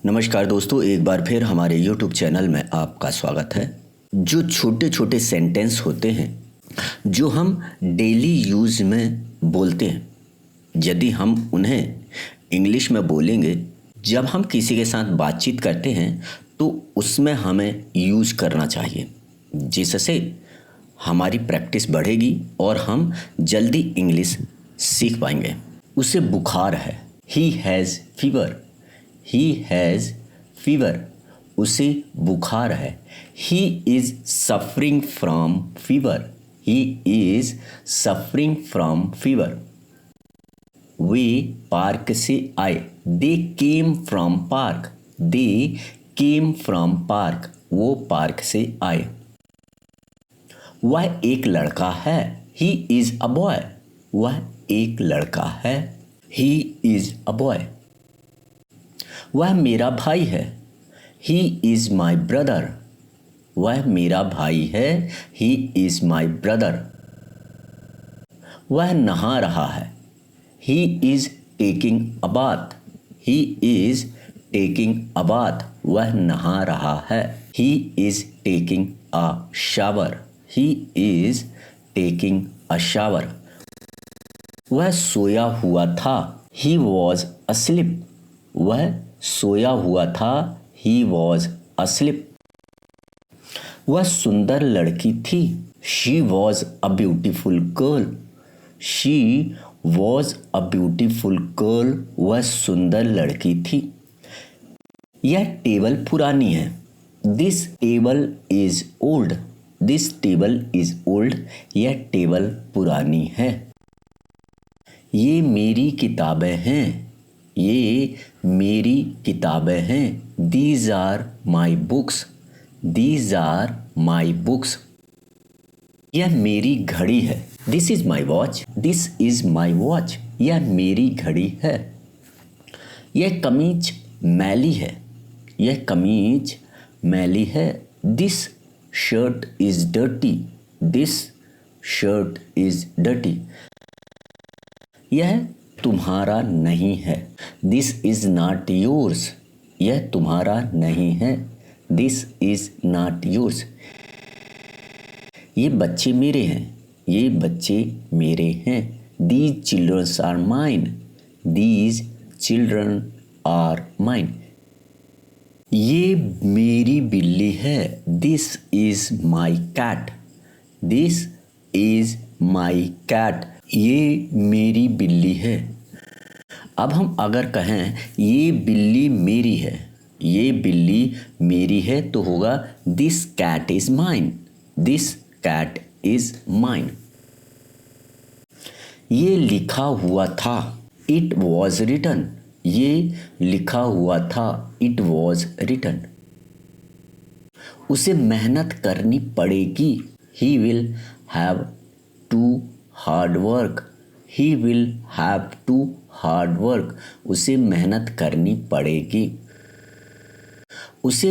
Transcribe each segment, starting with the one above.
नमस्कार दोस्तों, एक बार फिर हमारे YouTube चैनल में आपका स्वागत है। जो छोटे छोटे सेंटेंस होते हैं जो हम डेली यूज़ में बोलते हैं, यदि हम उन्हें इंग्लिश में बोलेंगे, जब हम किसी के साथ बातचीत करते हैं तो उसमें हमें यूज़ करना चाहिए, जिससे हमारी प्रैक्टिस बढ़ेगी और हम जल्दी इंग्लिश सीख पाएंगे। उसे बुखार है, he has fever. He has fever, उसे बुखार है। He is suffering from fever. He is suffering from fever. वे पार्क से आए, they came from park. They came from park, वो पार्क से आए। वह एक लड़का है, ही इज़ अ बॉय। वह एक लड़का है, ही इज़ अ बॉय। वह मेरा भाई है, ही इज़ माई ब्रदर। वह मेरा भाई है, ही इज़ माई ब्रदर। वह नहा रहा है, he is taking a bath. He is taking a bath, वह नहा रहा है। He is taking a shower. He is taking a shower. वह सोया हुआ था, ही वॉज asleep। वह सोया हुआ था, ही वॉज asleep। वह सुंदर लड़की थी, she was a beautiful girl. She was a beautiful girl, वह सुंदर लड़की थी। यह टेबल पुरानी है, this table is old. This table is old, यह टेबल पुरानी है। ये मेरी किताबें हैं, ये मेरी किताबें हैं। These are my books. These are my books. यह मेरी घड़ी है, this is my watch. This is my watch, यह मेरी घड़ी है। यह कमीज मैली है, यह कमीज मैली है। This shirt is dirty. This shirt is dirty. यह तुम्हारा नहीं है, दिस इज नॉट योर्स। यह तुम्हारा नहीं है, दिस इज नॉट योर्स। ये बच्चे मेरे हैं, ये बच्चे मेरे हैं। These childrens are mine. These children are mine. ये मेरी बिल्ली है, this is my cat. This is my cat, ये मेरी बिल्ली है। अब हम अगर कहें ये बिल्ली मेरी है, ये बिल्ली मेरी है, तो होगा this cat is mine. This cat is mine. ये लिखा हुआ था, इट वॉज रिटन। ये लिखा हुआ था, इट वॉज रिटन। उसे मेहनत करनी पड़ेगी, he will have to hard work. He will have to hard work, उसे मेहनत करनी पड़ेगी। उसे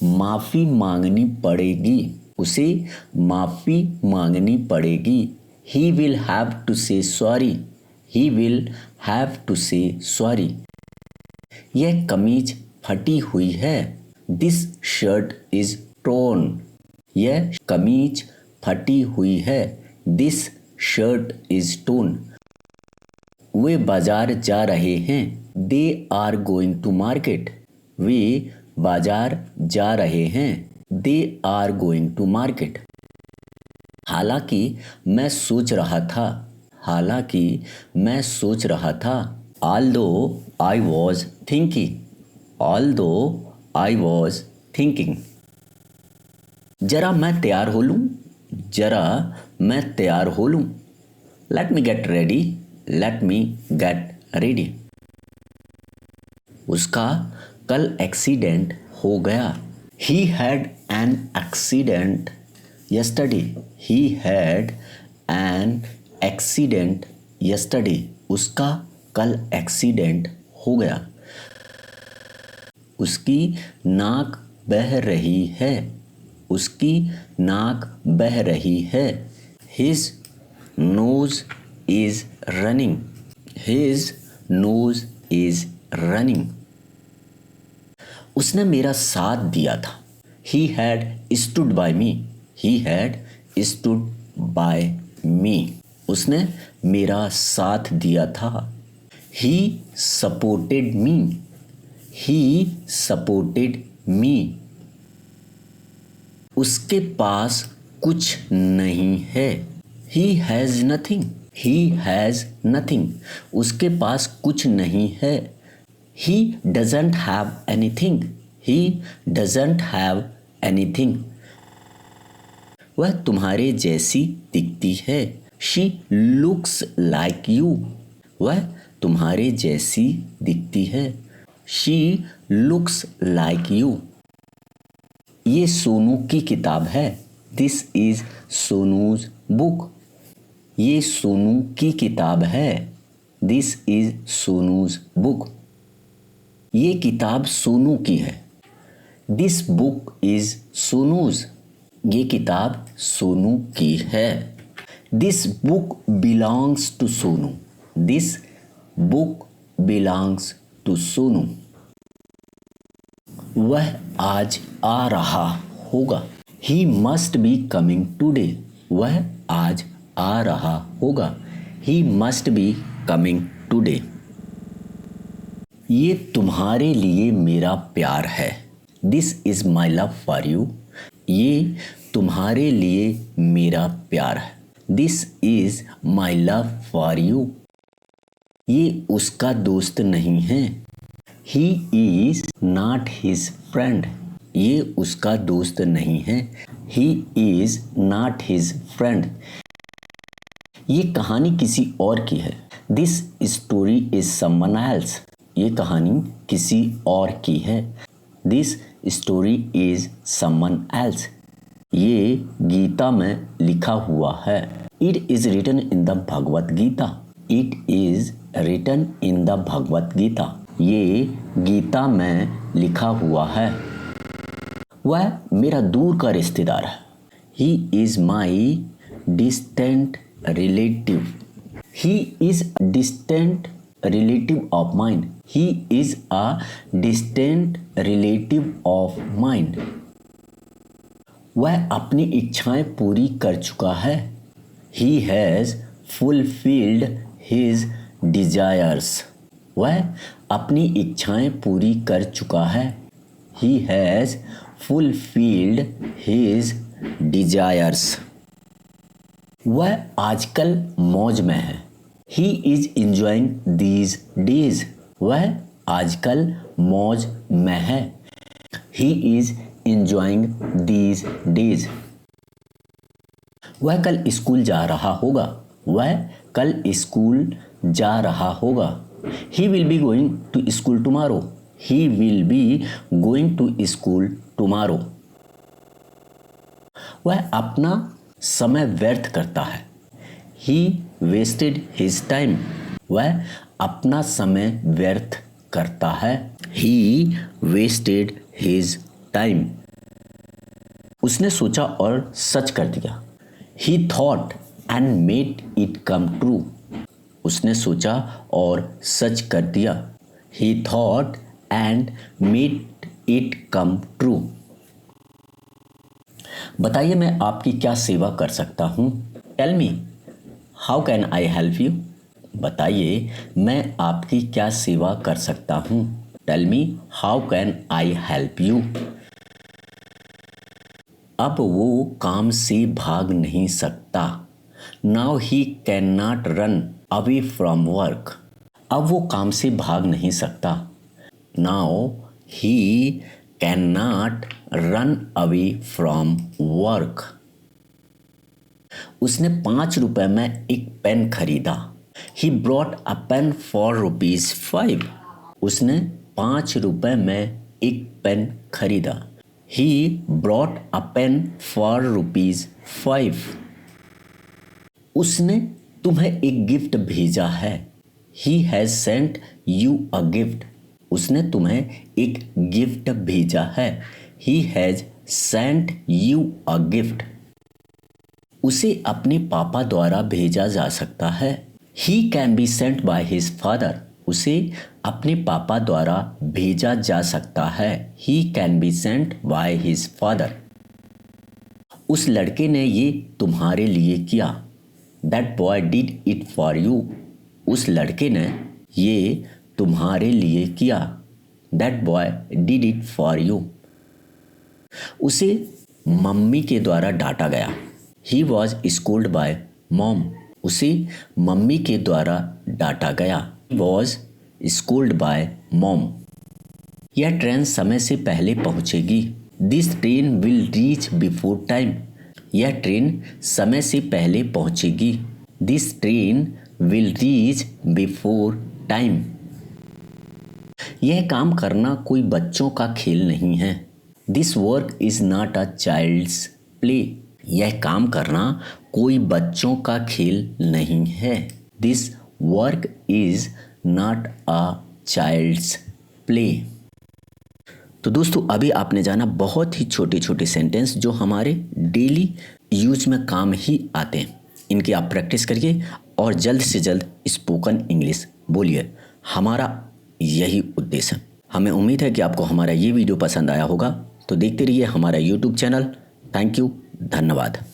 माफ़ी मांगनी पड़ेगी, उसे माफ़ी मांगनी पड़ेगी। He will have to say sorry. He will have to say sorry. यह कमीज फटी हुई है, दिस शर्ट इज टोर्न। यह कमीज फटी हुई है, दिस शर्ट इज टोर्न। वे बाजार जा रहे हैं, they are going to market. वे बाजार जा रहे हैं, they are going to market. हालांकि मैं सोच रहा था, हालांकि मैं सोच रहा था। Although I was thinking. Although I was thinking. जरा मैं तैयार हो लूँ, जरा मैं तैयार हो लूँ। Let me get ready. Let me get ready. उसका कल एक्सीडेंट हो गया, he had an accident yesterday. He had an accident yesterday, उसका कल एक्सीडेंट हो गया। उसकी नाक बह रही है, उसकी नाक बह रही है। His nose is running. His nose is running. उसने मेरा साथ दिया था। He had stood by me. He had stood by me. उसने मेरा साथ दिया था। He supported me. He supported me. उसके पास कुछ नहीं है। He has nothing. He has nothing. उसके पास कुछ नहीं है। He doesn't have anything. He doesn't have anything. वह तुम्हारे जैसी दिखती है। She looks like you. वह तुम्हारे जैसी दिखती है। She looks like you. ये सोनू की किताब है। This is सोनूज book. ये सोनू की किताब है। This is सोनूज book. ये किताब सोनू की है। This book is सोनूज। ये किताब सोनू की है। This book belongs to Sonu. This book belongs to Sonu. वह आज आ रहा होगा। He must be coming today. वह आज आ रहा होगा। He must be coming today. ये तुम्हारे लिए मेरा प्यार है। This is my love for you. ये तुम्हारे लिए मेरा प्यार है। This is my love for you. ये उसका दोस्त नहीं है। He is not his friend. ये उसका दोस्त नहीं है। He is not his friend. ये कहानी किसी और की है। This story is someone else. ये कहानी किसी और की है। This story is someone else. ये गीता में लिखा हुआ है। It is written in the Bhagavad Gita. It is written in the Bhagavad Gita. ये गीता में लिखा हुआ है। वह मेरा दूर का रिश्तेदार है। He is my distant relative. He is a distant relative of mine. He is a distant relative of mine. वह अपनी इच्छाएं पूरी कर चुका है। He has fulfilled his desires. वह अपनी इच्छाएं पूरी कर चुका है। He has fulfilled his desires. वह आजकल मौज में है। He is enjoying these days. वह आजकल मौज में है। He is enjoying these days. वह कल स्कूल जा रहा होगा। वह कल स्कूल जा रहा होगा। He will be going to school tomorrow. He will be going to school tomorrow. वह अपना समय व्यर्थ करता है। He wasted his time. वह अपना समय व्यर्थ करता है। He wasted his time. उसने सोचा और सच कर दिया। He thought and made it come true. उसने सोचा और सच कर दिया। He thought and made it come true. बताइए मैं आपकी क्या सेवा कर सकता हूँ। Tell me, how can I help you? बताइए मैं आपकी क्या सेवा कर सकता हूँ। Tell me, how can I help you? अब वो काम से भाग नहीं सकता। Now he cannot run away from work. अब वो काम से भाग नहीं सकता। Now he cannot run away from work. उसने 5 रुपए में एक पेन खरीदा। He brought a pen for ₹5. उसने 5 रुपए में एक पेन खरीदा। He brought a pen for ₹5. उसने तुम्हें एक गिफ्ट भेजा है। He has sent you a gift. उसने तुम्हें एक गिफ्ट भेजा है। He has sent you a gift. उसे अपने पापा द्वारा भेजा जा सकता है। He can be sent by his father. उसे अपने पापा द्वारा भेजा जा सकता है। He can be sent by his father. उस लड़के ने ये तुम्हारे लिए किया। That boy did it for you. उस लड़के ने ये तुम्हारे लिए किया। That boy did it for you. उसे मम्मी के द्वारा डांटा गया। He was schooled by mom. उसे मम्मी के द्वारा डांटा गया। Was schooled by mom. यह ट्रेन समय से पहले पहुंचेगी। This train will reach before time. यह ट्रेन समय से पहले पहुंचेगी। This train will reach before time. यह काम करना कोई बच्चों का खेल नहीं है। This work is not a child's play. यह काम करना कोई बच्चों का खेल नहीं है। This work is not a child's play. तो दोस्तों अभी आपने जाना बहुत ही छोटे छोटे सेंटेंस जो हमारे डेली यूज में काम ही आते हैं। इनकी आप प्रैक्टिस करिए और जल्द से जल्द स्पोकन इंग्लिश बोलिए। हमारा यही उद्देश्य है। हमें उम्मीद है कि आपको हमारा ये वीडियो पसंद आया होगा। तो देखते रहिए हमारा यूट्यूब चैनल। थैंक यू, धन्यवाद।